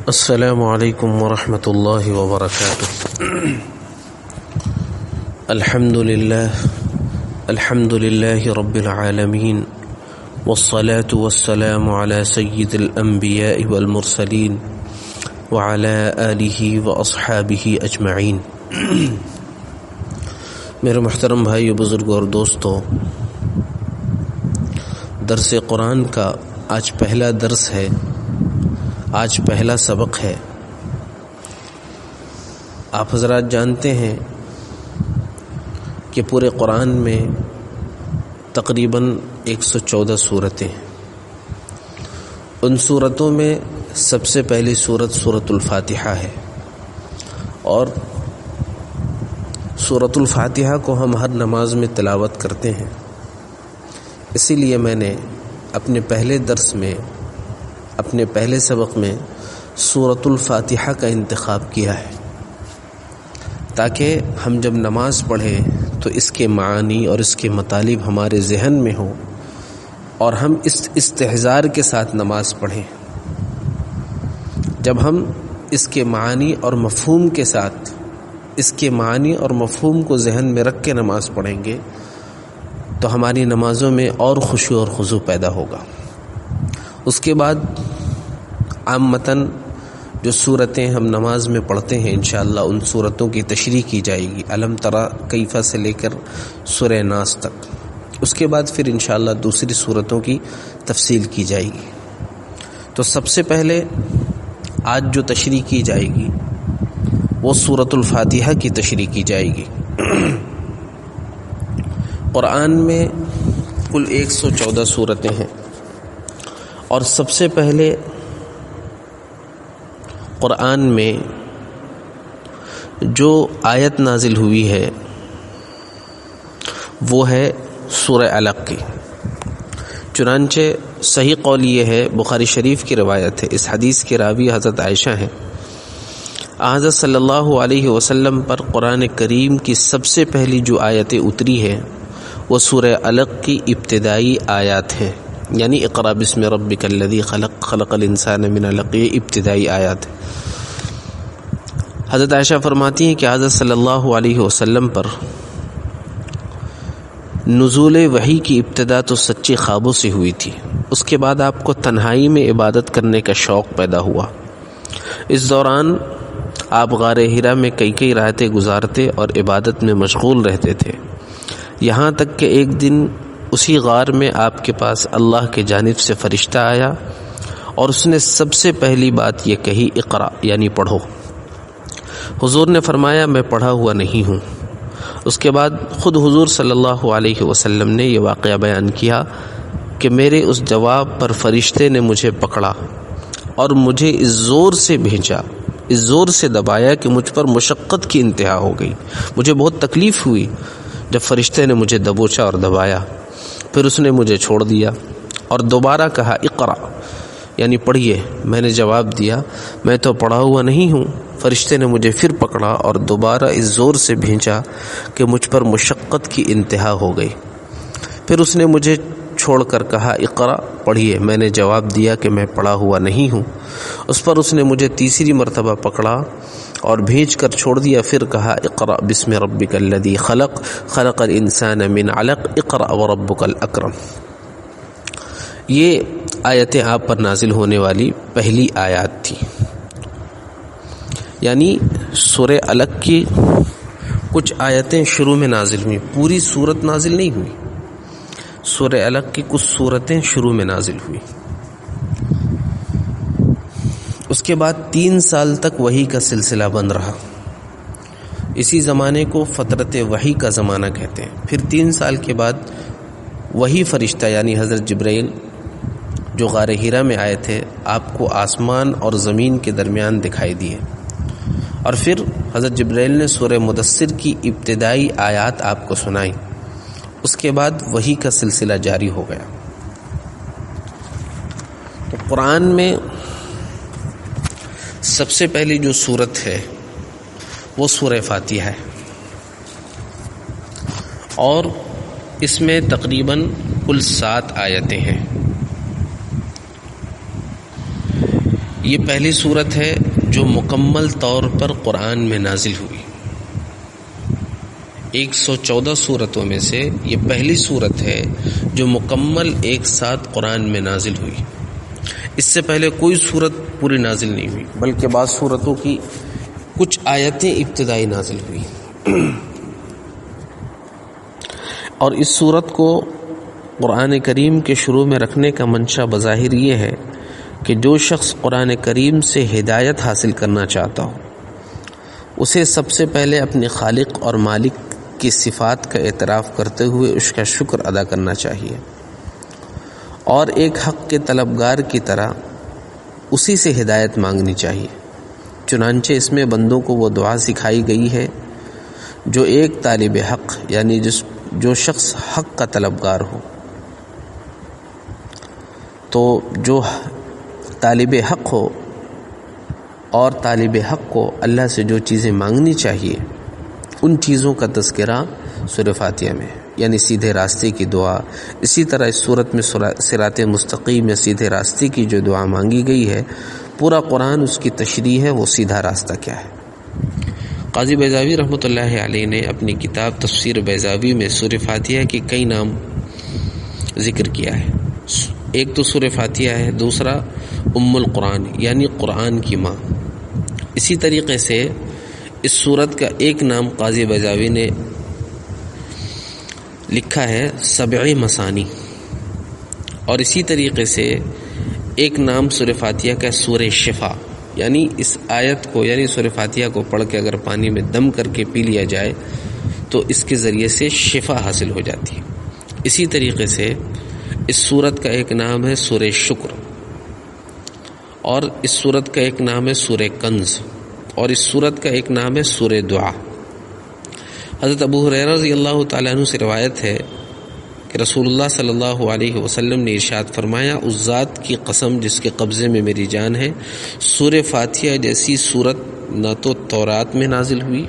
السلام علیکم ورحمۃ اللہ وبرکاتہ۔ الحمد للہ رب العالمین، والصلاة والسلام علی سید الانبیاء والمرسلین وعلی آلہ واصحابہ اجمعین۔ میرے محترم بھائیو، بزرگوں اور دوستو، درس قرآن کا آج پہلا درس ہے، آج پہلا سبق ہے۔ آپ حضرات جانتے ہیں کہ پورے قرآن میں تقریباً 114 صورتیں ہیں۔ ان صورتوں میں سب سے پہلی صورت سورۃ الفاتحہ ہے، اور سورۃ الفاتحہ کو ہم ہر نماز میں تلاوت کرتے ہیں۔ اسی لیے میں نے اپنے پہلے درس میں، اپنے پہلے سبق میں سورۃ الفاتحہ کا انتخاب کیا ہے، تاکہ ہم جب نماز پڑھیں تو اس کے معانی اور اس کے مطالب ہمارے ذہن میں ہوں، اور ہم اس استحضار کے ساتھ نماز پڑھیں۔ جب ہم اس کے معانی اور مفہوم کے ساتھ، اس کے معانی اور مفہوم کو ذہن میں رکھ کے نماز پڑھیں گے تو ہماری نمازوں میں اور خشوع اور خضوع پیدا ہوگا۔ اس کے بعد عامتاً جو صورتیں ہم نماز میں پڑھتے ہیں انشاءاللہ ان صورتوں کی تشریح کی جائے گی، الم تری کیف سے لے کر سورہ ناس تک۔ اس کے بعد پھر انشاءاللہ دوسری صورتوں کی تفصیل کی جائے گی۔ تو سب سے پہلے آج جو تشریح کی جائے گی وہ سورۃ الفاتحہ کی تشریح کی جائے گی۔ قرآن میں کل 114 صورتیں ہیں، اور سب سے پہلے قرآن میں جو آیت نازل ہوئی ہے وہ ہے سورہ علق کی۔ چنانچہ صحیح قول یہ ہے، بخاری شریف کی روایت ہے، اس حدیث کے راوی حضرت عائشہ ہیں، حضرت صلی اللہ علیہ وسلم پر قرآن کریم کی سب سے پہلی جو آیتیں اتری ہیں وہ سورہ علق کی ابتدائی آیات ہیں، یعنی اقرأ بسم ربک الذی خلق خلق الانسان من علق، یہ ابتدائی آیات ہے۔ حضرت عائشہ فرماتی ہیں کہ حضرت صلی اللہ علیہ وسلم پر نزول وحی کی ابتدا تو سچے خوابوں سے ہوئی تھی، اس کے بعد آپ کو تنہائی میں عبادت کرنے کا شوق پیدا ہوا۔ اس دوران آپ غار حرا میں کئی راتیں گزارتے اور عبادت میں مشغول رہتے تھے، یہاں تک کہ ایک دن اسی غار میں آپ کے پاس اللہ کی جانب سے فرشتہ آیا، اور اس نے سب سے پہلی بات یہ کہی، اقرأ، یعنی پڑھو۔ حضور نے فرمایا میں پڑھا ہوا نہیں ہوں۔ اس کے بعد خود حضور صلی اللہ علیہ وسلم نے یہ واقعہ بیان کیا کہ میرے اس جواب پر فرشتے نے مجھے پکڑا اور مجھے اس زور سے بھیجا، اس زور سے دبایا کہ مجھ پر مشقت کی انتہا ہو گئی، مجھے بہت تکلیف ہوئی جب فرشتے نے مجھے دبوچا اور دبایا۔ پھر اس نے مجھے چھوڑ دیا اور دوبارہ کہا اقرأ، یعنی پڑھیے۔ میں نے جواب دیا میں تو پڑھا ہوا نہیں ہوں۔ فرشتے نے مجھے پھر پکڑا اور دوبارہ اس زور سے بھیجا کہ مجھ پر مشقت کی انتہا ہو گئی۔ پھر اس نے مجھے چھوڑ کر کہا اقرأ، پڑھیے۔ میں نے جواب دیا کہ میں پڑھا ہوا نہیں ہوں۔ اس پر اس نے مجھے تیسری مرتبہ پکڑا اور بھیج کر چھوڑ دیا، پھر کہا اقرأ بسم ربک الذی خلق خلق الانسان من علق اقرأ وربک الاکرم۔ یہ آیتیں آپ پر نازل ہونے والی پہلی آیات تھی، یعنی سورہ علق کی کچھ آیتیں شروع میں نازل ہوئیں، پوری سورت نازل نہیں ہوئی، سورہ علق کی کچھ سورتیں شروع میں نازل ہوئی۔ اس کے بعد 3 سال تک وحی کا سلسلہ بند رہا۔ اسی زمانے کو فترت وحی کا زمانہ کہتے ہیں۔ پھر 3 سال کے بعد وہی فرشتہ یعنی حضرت جبرائیل جو غار حرا میں آئے تھے آپ کو آسمان اور زمین کے درمیان دکھائی دیے، اور پھر حضرت جبرائیل نے سورہ مدثر کی ابتدائی آیات آپ کو سنائی۔ اس کے بعد وحی کا سلسلہ جاری ہو گیا۔ تو قرآن میں سب سے پہلی جو سورت ہے وہ سورہ فاتحہ ہے، اور اس میں تقریباً کل 7 آیتیں ہیں۔ یہ پہلی سورت ہے جو مکمل طور پر قرآن میں نازل ہوئی۔ 114 سورتوں میں سے یہ پہلی سورت ہے جو مکمل ایک ساتھ قرآن میں نازل ہوئی۔ اس سے پہلے کوئی سورت پوری نازل نہیں ہوئی، بلکہ بعض سورتوں کی کچھ آیتیں ابتدائی نازل ہوئی۔ اور اس سورت کو قرآن کریم کے شروع میں رکھنے کا منشا بظاہر یہ ہے کہ جو شخص قرآن کریم سے ہدایت حاصل کرنا چاہتا ہو اسے سب سے پہلے اپنے خالق اور مالک کی صفات کا اعتراف کرتے ہوئے اس کا شکر ادا کرنا چاہیے، اور ایک حق کے طلبگار کی طرح اسی سے ہدایت مانگنی چاہیے۔ چنانچہ اس میں بندوں کو وہ دعا سکھائی گئی ہے جو ایک طالب حق یعنی جو شخص حق کا طلبگار ہو، تو جو طالب حق ہو اور طالب حق کو اللہ سے جو چیزیں مانگنی چاہیے ان چیزوں کا تذکرہ سورہ فاتحہ میں، یعنی سیدھے راستے کی دعا۔ اسی طرح اس صورت میں صراط مستقیم یا سیدھے راستے کی جو دعا مانگی گئی ہے، پورا قرآن اس کی تشریح ہے وہ سیدھا راستہ کیا ہے۔ قاضی بیضاوی رحمۃ اللہ علیہ نے اپنی کتاب تفسیر بیضاوی میں سورہ فاتحہ کے کئی نام ذکر کیا ہے۔ ایک تو سورہ فاتحہ ہے، دوسرا ام القرآن یعنی قرآن کی ماں۔ اسی طریقے سے اس سورت کا ایک نام قاضی بیضاوی نے لکھا ہے 7 مثانی، اور اسی طریقے سے ایک نام سورہ فاتحہ کا سورہ شفا، یعنی اس آیت کو یعنی سورہ فاتحہ کو پڑھ کے اگر پانی میں دم کر کے پی لیا جائے تو اس کے ذریعے سے شفا حاصل ہو جاتی ہے۔ اسی طریقے سے اس سورت کا ایک نام ہے سورہ شکر، اور اس سورت کا ایک نام ہے سورہ کنز، اور اس سورت کا ایک نام ہے سورہ دعا۔ حضرت ابو ہریرہ رضی اللہ تعالیٰ عنہ سے روایت ہے کہ رسول اللہ صلی اللہ علیہ وسلم نے ارشاد فرمایا، اس ذات کی قسم جس کے قبضے میں میری جان ہے، سورہ فاتحہ جیسی سورت نہ تو تورات میں نازل ہوئی،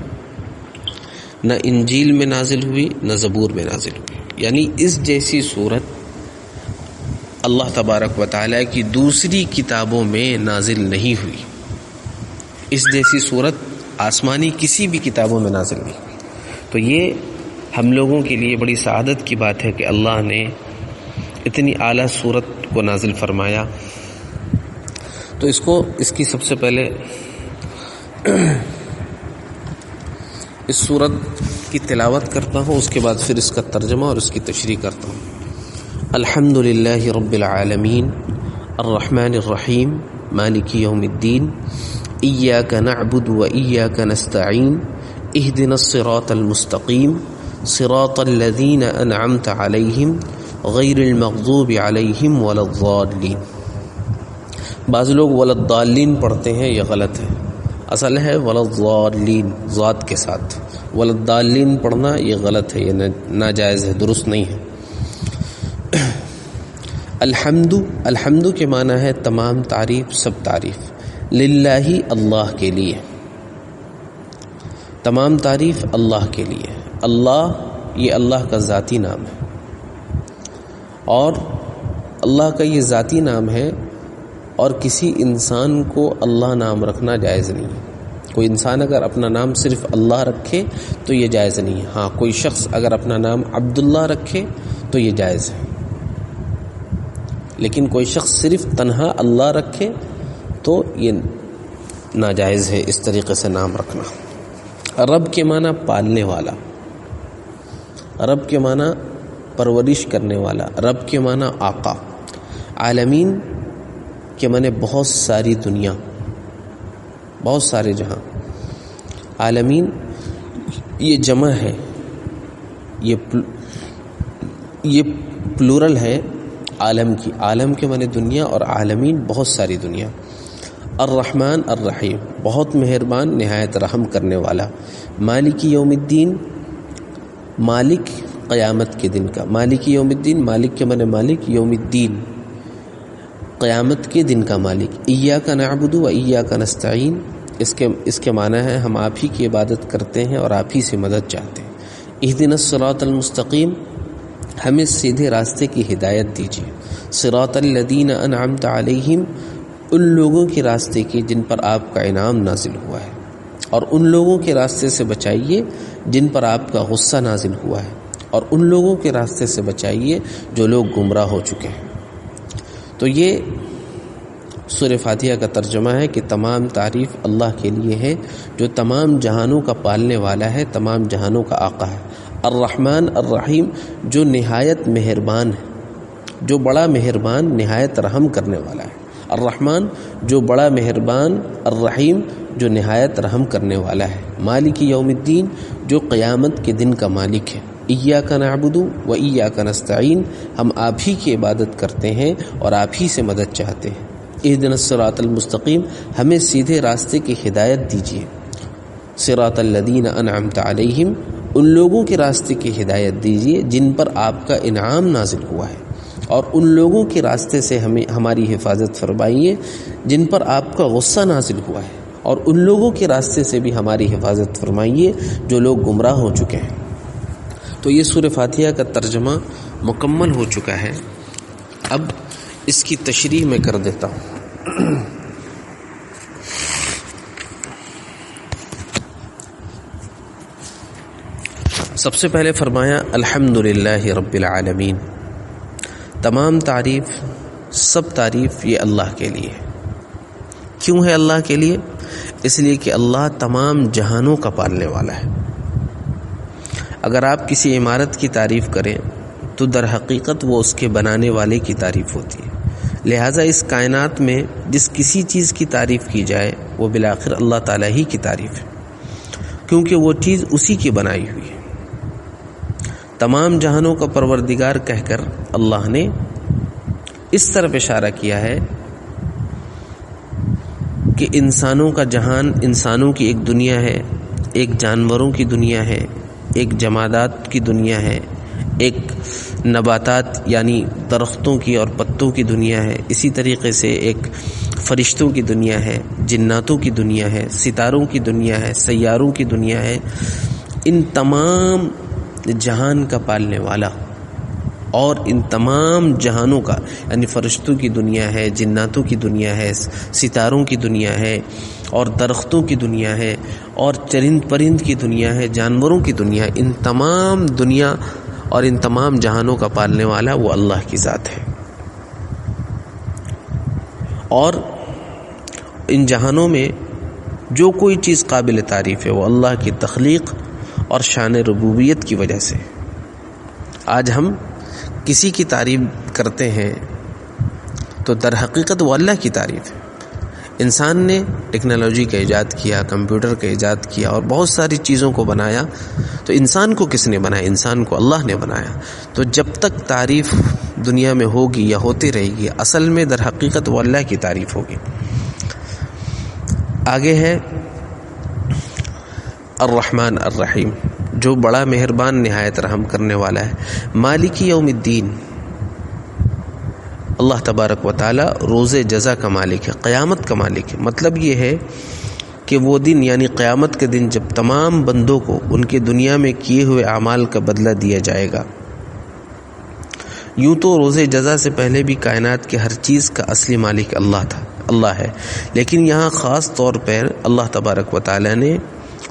نہ انجیل میں نازل ہوئی، نہ زبور میں نازل ہوئی، یعنی اس جیسی سورت اللہ تبارک و تعالیٰ کی دوسری کتابوں میں نازل نہیں ہوئی۔ اس جیسی صورت آسمانی کسی بھی کتابوں میں نازل نہیں ہوئی۔ تو یہ ہم لوگوں کے لیے بڑی سعادت کی بات ہے کہ اللہ نے اتنی اعلیٰ صورت کو نازل فرمایا۔ تو اس کی سب سے پہلے اس صورت کی تلاوت کرتا ہوں، اس کے بعد پھر اس کا ترجمہ اور اس کی تشریح کرتا ہوں۔ الحمد للہ رب العالمین الرحمن الرحیم مالک یوم الدین ایاک نعبد و ایاک نستعین اہدنا الصراط المستقیم صراط الذین انعمت علیہم غیر المغضوب علیہم ولا الضالین۔ بعض لوگ ولا الضالین پڑھتے ہیں، یہ غلط ہے، اصل ہے ولا الضالین ذات کے ساتھ۔ ولا الضالین پڑھنا یہ غلط ہے، یہ ناجائز ہے، درست نہیں ہے۔ الحمد کے معنی ہے تمام تعریف، سب تعریف، للہ اللہ کے لیے، تمام تعریف اللہ کے لیے۔ اللہ یہ اللہ کا ذاتی نام ہے، اور اللہ کا یہ ذاتی نام ہے، اور کسی انسان کو اللہ نام رکھنا جائز نہیں ہے۔ کوئی انسان اگر اپنا نام صرف اللہ رکھے تو یہ جائز نہیں ہے۔ ہاں، کوئی شخص اگر اپنا نام عبداللہ رکھے تو یہ جائز ہے، لیکن کوئی شخص صرف تنہا اللہ رکھے تو یہ ناجائز ہے اس طریقے سے نام رکھنا۔ رب کے معنی پالنے والا، رب کے معنی پرورش کرنے والا، رب کے معنی آقا، عالمین کے معنی بہت ساری دنیا، بہت سارے جہاں۔ عالمین یہ جمع ہے، یہ پلورل ہے عالم کی، عالم کے معنی دنیا، اور عالمین بہت ساری دنیا۔ الرحمن الرحیم بہت مہربان نہایت رحم کرنے والا۔ مالک یوم الدین مالک قیامت کے دن کا، مالک یوم الدین مالک کے معنی مالک، یوم الدین قیامت کے دن کا مالک۔ ایاک نعبد و ایاک نستعین اس کے معنی ہے ہم آپ ہی کی عبادت کرتے ہیں اور آپ ہی سے مدد چاہتے ہیں۔ اہدنا الصراط المستقیم ہمیں سیدھے راستے کی ہدایت دیجیے. صراط الذین انعمت علیہم، ان لوگوں کے راستے کی جن پر آپ کا انعام نازل ہوا ہے، اور ان لوگوں کے راستے سے بچائیے جن پر آپ کا غصہ نازل ہوا ہے، اور ان لوگوں کے راستے سے بچائیے جو لوگ گمراہ ہو چکے ہیں. تو یہ سورہ فاتحہ کا ترجمہ ہے کہ تمام تعریف اللہ کے لیے ہے جو تمام جہانوں کا پالنے والا ہے، تمام جہانوں کا آقا ہے. الرحمن الرحیم، جو نہایت مہربان ہے، جو بڑا مہربان نہایت رحم کرنے والا ہے. الرحمن جو بڑا مہربان، الرحیم جو نہایت رحم کرنے والا ہے. مالک یوم الدین، جو قیامت کے دن کا مالک ہے. ایاک نعبد و ایاک نستعین، ہم آپ ہی کی عبادت کرتے ہیں اور آپ ہی سے مدد چاہتے ہیں. اہدنا الصراط المستقیم، ہمیں سیدھے راستے کی ہدایت دیجیے. صراط الذین انعمت علیہم، ان لوگوں کے راستے کی ہدایت دیجیے جن پر آپ کا انعام نازل ہوا ہے، اور ان لوگوں کے راستے سے ہماری حفاظت فرمائیے جن پر آپ کا غصہ نازل ہوا ہے، اور ان لوگوں کے راستے سے بھی ہماری حفاظت فرمائیے جو لوگ گمراہ ہو چکے ہیں. تو یہ سورہ فاتحہ کا ترجمہ مکمل ہو چکا ہے. اب اس کی تشریح میں کر دیتا ہوں. سب سے پہلے فرمایا الحمدللہ رب العالمین، تمام تعریف، سب تعریف یہ اللہ کے لیے. کیوں ہے اللہ کے لیے؟ اس لیے کہ اللہ تمام جہانوں کا پالنے والا ہے. اگر آپ کسی عمارت کی تعریف کریں تو در حقیقت وہ اس کے بنانے والے کی تعریف ہوتی ہے. لہٰذا اس کائنات میں جس کسی چیز کی تعریف کی جائے وہ بالآخر اللہ تعالیٰ ہی کی تعریف ہے، کیونکہ وہ چیز اسی کی بنائی ہوئی ہے. تمام جہانوں کا پروردگار کہہ کر اللہ نے اس طرف اشارہ کیا ہے کہ انسانوں کا جہان، انسانوں کی ایک دنیا ہے، ایک جانوروں کی دنیا ہے، ایک جمادات کی دنیا ہے، ایک نباتات یعنی درختوں کی اور پتوں کی دنیا ہے، اسی طریقے سے ایک فرشتوں کی دنیا ہے، جناتوں کی دنیا ہے، ستاروں کی دنیا ہے، سیاروں کی دنیا ہے. ان تمام جہان کا پالنے والا اور ان تمام جہانوں کا یعنی فرشتوں کی دنیا ہے، جناتوں کی دنیا ہے، ستاروں کی دنیا ہے، اور درختوں کی دنیا ہے، اور چرند پرند کی دنیا ہے، جانوروں کی دنیا ہے. ان تمام دنیا اور ان تمام جہانوں کا پالنے والا وہ اللہ کی ذات ہے. اور ان جہانوں میں جو کوئی چیز قابل تعریف ہے وہ اللہ کی تخلیق اور شان ربوبیت کی وجہ سے. آج ہم کسی کی تعریف کرتے ہیں تو در حقیقت وہ اللہ کی تعریف ہے. انسان نے ٹیکنالوجی کا ایجاد کیا، کمپیوٹر کا ایجاد کیا اور بہت ساری چیزوں کو بنایا، تو انسان کو کس نے بنایا؟ انسان کو اللہ نے بنایا. تو جب تک تعریف دنیا میں ہوگی یا ہوتی رہے گی، اصل میں در حقیقت وہ اللہ کی تعریف ہوگی. آگے ہے الرحمن الرحیم، جو بڑا مہربان نہایت رحم کرنے والا ہے. مالک یوم الدین، اللہ تبارک و تعالی روز جزا کا مالک ہے، قیامت کا مالک ہے. مطلب یہ ہے کہ وہ دن یعنی قیامت کے دن جب تمام بندوں کو ان کے دنیا میں کیے ہوئے اعمال کا بدلہ دیا جائے گا. یوں تو روز جزا سے پہلے بھی کائنات کے ہر چیز کا اصلی مالک اللہ ہے، لیکن یہاں خاص طور پر اللہ تبارک و تعالی نے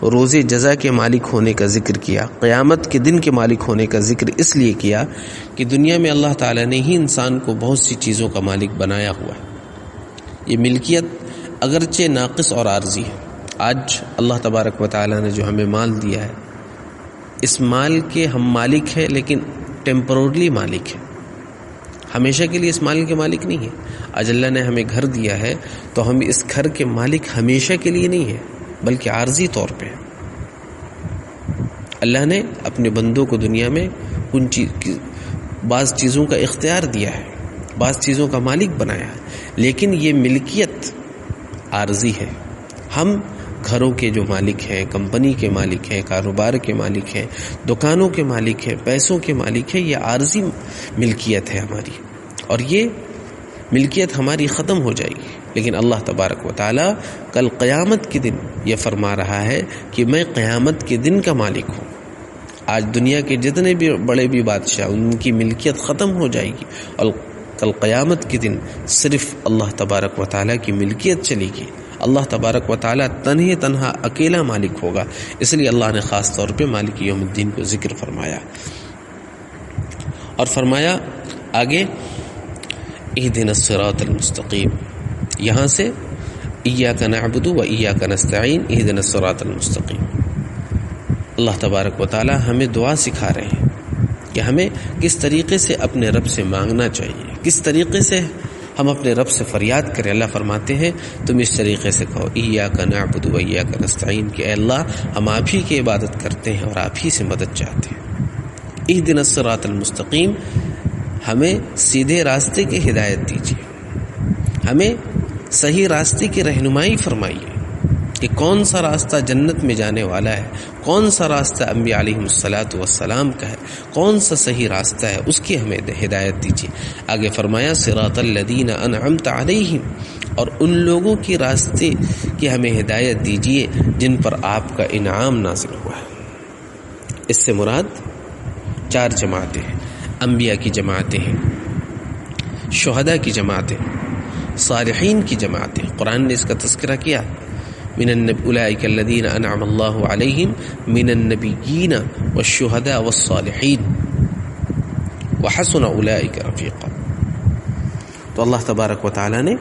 روز جزا کے مالک ہونے کا ذکر کیا، قیامت کے دن کے مالک ہونے کا ذکر اس لیے کیا کہ دنیا میں اللہ تعالی نے ہی انسان کو بہت سی چیزوں کا مالک بنایا ہوا ہے. یہ ملکیت اگرچہ ناقص اور عارضی ہے. آج اللہ تبارک و تعالی نے جو ہمیں مال دیا ہے، اس مال کے ہم مالک ہیں، لیکن ٹیمپرورلی مالک ہے، ہمیشہ کے لیے اس مال کے مالک نہیں ہے. آج اللہ نے ہمیں گھر دیا ہے تو ہم اس گھر کے مالک ہمیشہ کے لیے نہیں ہے، بلکہ عارضی طور پہ. اللہ نے اپنے بندوں کو دنیا میں بعض چیزوں کا اختیار دیا ہے، بعض چیزوں کا مالک بنایا ہے، لیکن یہ ملکیت عارضی ہے. ہم گھروں کے جو مالک ہیں، کمپنی کے مالک ہیں، کاروبار کے مالک ہیں، دکانوں کے مالک ہیں، پیسوں کے مالک ہیں. یہ عارضی ملکیت ہے ہماری، اور یہ ملکیت ہماری ختم ہو جائے گی. لیکن اللہ تبارک و تعالی کل قیامت کے دن یہ فرما رہا ہے کہ میں قیامت کے دن کا مالک ہوں. آج دنیا کے جتنے بھی بڑے بھی بادشاہ، ان کی ملکیت ختم ہو جائے گی، اور کل قیامت کے دن صرف اللہ تبارک و تعالیٰ کی ملکیت چلے گی۔ اللہ تبارک و تعالیٰ تنہا اکیلا مالک ہوگا، اس لیے اللہ نے خاص طور پہ مالک یوم الدین کو ذکر فرمایا، اور فرمایا آگے اہدنا الصراط المستقیم، یہاں سے ایاک نعبد و ایاک نستعین اہدنا الصراط المستقیم۔ اللہ تبارک و تعالی ہمیں دعا سکھا رہے ہیں کہ ہمیں کس طریقے سے اپنے رب سے مانگنا چاہیے، کس طریقے سے ہم اپنے رب سے فریاد کریں۔ اللہ فرماتے ہیں تم اس طریقے سے کہو ایاک نعبد و ایاک نستعین، کہ اے اللہ ہم آپ ہی کی عبادت کرتے ہیں اور آپ ہی سے مدد چاہتے ہیں۔ اہدنا الصراط المستقیم، ہمیں سیدھے راستے کی ہدایت دیجیے، ہمیں صحیح راستے کی رہنمائی فرمائیے کہ کون سا راستہ جنت میں جانے والا ہے، کون سا راستہ انبیاء علیہم الصلاۃ والسلام کا ہے، کون سا صحیح راستہ ہے، اس کی ہمیں ہدایت دیجیے۔ آگے فرمایا صراط الذین انعمت علیہم، اور ان لوگوں کی راستے کی ہمیں ہدایت دیجیے جن پر آپ کا انعام نازل ہوا ہے۔ اس سے مراد 4 جماعتیں ہیں، انبیاء کی جماعتیں ہیں، شہداء کی جماعتیں، صالحین کی جماعتیں۔ قرآن نے اس کا تذکرہ کیا، اولئک الذین انعم اللہ علیہم من النبیین والشہداء والصالحین وحسن اولئک رفیقا۔ تو اللہ تبارک و تعالی نے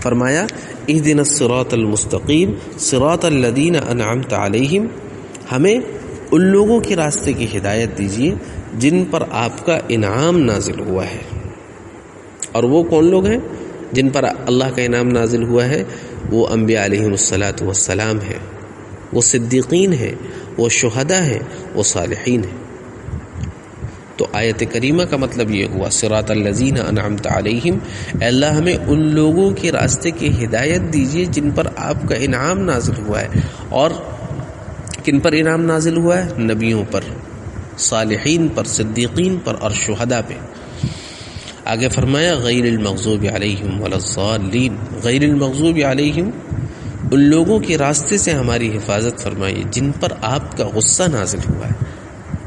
فرمایا اہدنا الصراط المستقیم صراط الذین انعمت علیہم، ہمیں ان لوگوں کے راستے کی ہدایت دیجیے جن پر آپ کا انعام نازل ہوا ہے۔ اور وہ کون لوگ ہیں جن پر اللہ کا انعام نازل ہوا ہے؟ وہ انبیاء علیہم الصلاۃ والسلام ہیں، وہ صدیقین ہیں، وہ شہداء ہیں، وہ صالحین ہیں۔ تو آیت کریمہ کا مطلب یہ ہوا صراط الذین انعمت علیہم، اے اللہ ہمیں ان لوگوں کے راستے کی ہدایت دیجیے جن پر آپ کا انعام نازل ہوا ہے۔ اور کن پر انعام نازل ہوا ہے؟ نبیوں پر، صالحین پر، صدیقین پر اور شہداء پہ۔ آگے فرمایا غیر المغضوب علیہم ولا الضالین، غیر المغضوب علیہم، ان لوگوں کے راستے سے ہماری حفاظت فرمائیے جن پر آپ کا غصہ نازل ہوا ہے۔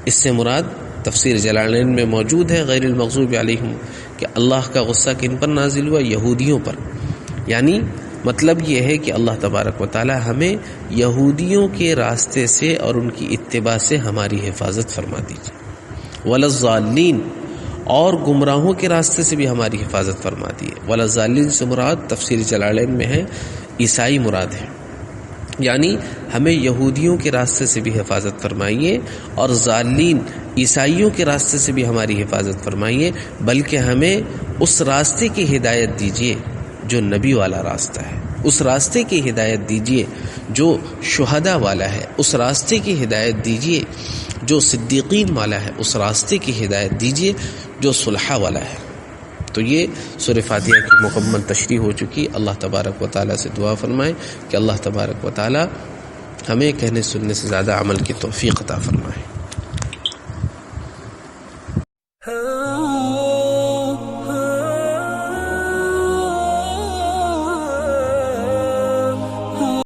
اس سے مراد تفسیر جلالین میں موجود ہے غیر المغضوب علیہم کہ اللہ کا غصہ کن پر نازل ہوا؟ یہودیوں پر۔ یعنی مطلب یہ ہے کہ اللہ تبارک و تعالی ہمیں یہودیوں کے راستے سے اور ان کی اتباع سے ہماری حفاظت فرما دیجیے۔ ولا الضالین، اور گمراہوں کے راستے سے بھی ہماری حفاظت فرما دیے۔ ولا الضالین سے مراد تفسیر جلالین میں ہے عیسائی مراد ہے، یعنی ہمیں یہودیوں کے راستے سے بھی حفاظت فرمائیے اور ضالین عیسائیوں کے راستے سے بھی ہماری حفاظت فرمائیے، بلکہ ہمیں اس راستے کی ہدایت دیجیے جو نبی والا راستہ ہے، اس راستے کی ہدایت دیجیے جو شہداء والا ہے، اس راستے کی ہدایت دیجیے جو صدیقین والا ہے، اس راستے کی ہدایت دیجیے جو صلحاء والا ہے۔ تو یہ سورہ فاتحہ کی مکمل تشریح ہو چکی۔ اللہ تبارک و تعالیٰ سے دعا فرمائے کہ اللہ تبارک و تعالیٰ ہمیں کہنے سننے سے زیادہ عمل کی توفیق عطا فرمائے۔